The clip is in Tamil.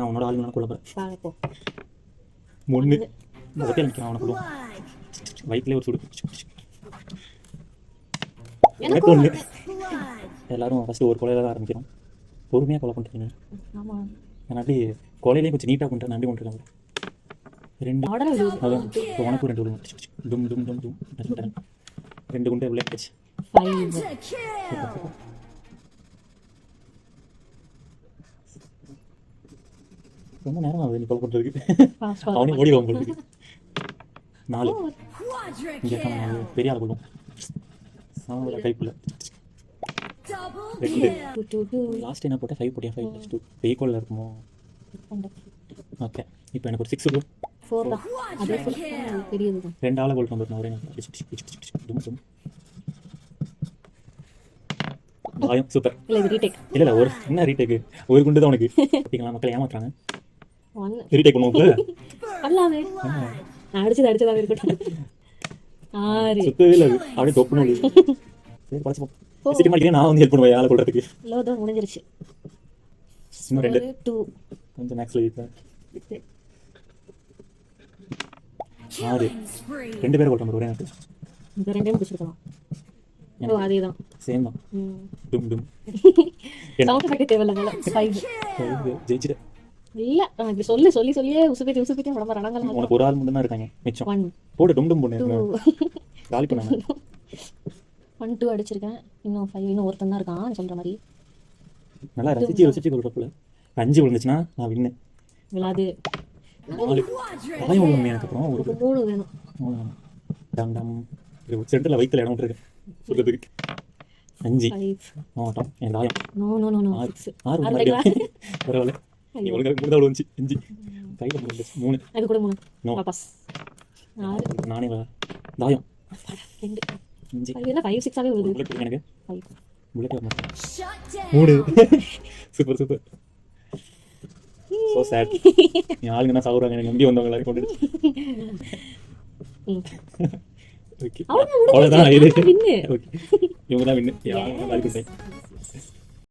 நான் உன்னோட ஆள் நான் கொள்ள போகிறேன். போ ஒன்று வத்தியில் நிற்கிறேன் அவனை கொள்ளும். வயிற்றுலேயே ஒரு சுடு. எனக்கு ஒன்று. எல்லாரும் ஃபஸ்ட்டு ஒரு கொலையில் தான் ஆரம்பிக்கிறோம். பொறுமையாக கொலை பண்ணுறீங்க. ஆமாம் ஏன்னாட்டி கொலையிலேயே கொஞ்சம் நீட்டாக பண்ணுறேன். நம்பி கொண்டுருக்காங்க. 2 அதான் இப்போ உனக்கு 2 விழுங்க. டும் டும் டும் டும் 2 குண்டே உள்ளே போச்சு. 5 ரொம்ப நேரம் ஆகுது நீ கொலை பண்ணுறதுக்கு. அவனே ஓடி வாங்க போகுது. 4 இங்கே இருக்கான 4 பெரிய ஆள் கொள்ளும். கைக்குள்ள 2 லாஸ்ட் என்ன போட்டால் 5 போட்டியா 5 + 2 ஈக்குவலில் இருக்குமோ? ஓகே இப்போ எனக்கு ஒரு 6 விடும். 4 தான். அதே பெரியது தான். 2 ஆளை கொல்ட்டு வந்துடும். ஒரே ஆயம் சூப்பர். இல்லை இது ரீடேக். இல்லை ஒரு என்ன ரீடேக்கு? ஒரு குண்டு தான் உனக்கு. பார்த்தீங்களா மக்கள் ஏமாத்துறாங்க. 1 ரீடேக் பண்ணுவோம்ல. அல்லாமே நான் அடிச்சதாவே இருக்கட்டும். 6 சுத்தவே இல்லை. அப்படியே தொப்புன்னு விழுது. சரி பழச்சு போ. சீக்கிரமா அடிக்கிறேன். நான் வந்து ஹெல்ப் பண்ணுவேன் ஆளை கொள்றதுக்கு. லோதோ முடிஞ்சிருச்சு. இன்னும் 2 2 கொஞ்சம் மேக்ஸில் இருக்கேன். 6 2 பேர் கொள்ற மாதிரி ஒரே நேரத்தில். இந்த 2 முடிச்சிருக்கலாம். ஓ அதே தான். சேம் தான். டும் டும். சவுண்ட் எஃபெக்ட் தேவையில்ல. 5 ஜெயிச்சிட்டேன். இல்ல இப்படி சொல்லியே உசுப்பிட்டு உடம்பு ரணங்கள். உனக்கு ஒரு ஆள் மட்டும் தான் இருக்காங்க மிச்சம். 1 போடு டும் டும் பண்ணு. காலி பண்ணாங்க. 1 2 அடிச்சிருக்கேன். இன்னும் 5 இன்னும் ஒருத்தன் தான் இருக்கான் சொல்ற மாதிரி. நல்லா ரசிச்சு கொள்றப்பல 5 விழுந்துச்சுன்னா நான் வின்னு. விளாது 4 ஆயம் விழுந்து எனக்கு அப்புறம் ஒரு 3 வேணும். 3 வேணும். டம் டம் சென்டரில் வயிற்றுல இடம் விட்டுருக்கு சொல்றதுக்கு. 5 ஆமாட்டம் எனக்கு ஆயம். நோ 6 பரவாயில்ல. நீ ஒழுங்காக 3 தான் விழுந்துச்சு. 5 கையில் முடிஞ்சிச்சு. 3 அது கூட 3 நோ வாபஸ். 6 நானே தாயம் 2 5 அது என்ன 5 6 ஆவே வருது. புல்லட் எனக்கு 5 புல்லட் வர மாட்டேன். 3 சூப்பர் ஸோ சேட். நீ ஆளுங்க என்ன சாகுறாங்க எனக்கு நம்பி வந்தவங்க எல்லாரும் கொண்டு. ஓகே அவ்வளோதான். ஓகே இவங்க தான் வின்னு. யாரும்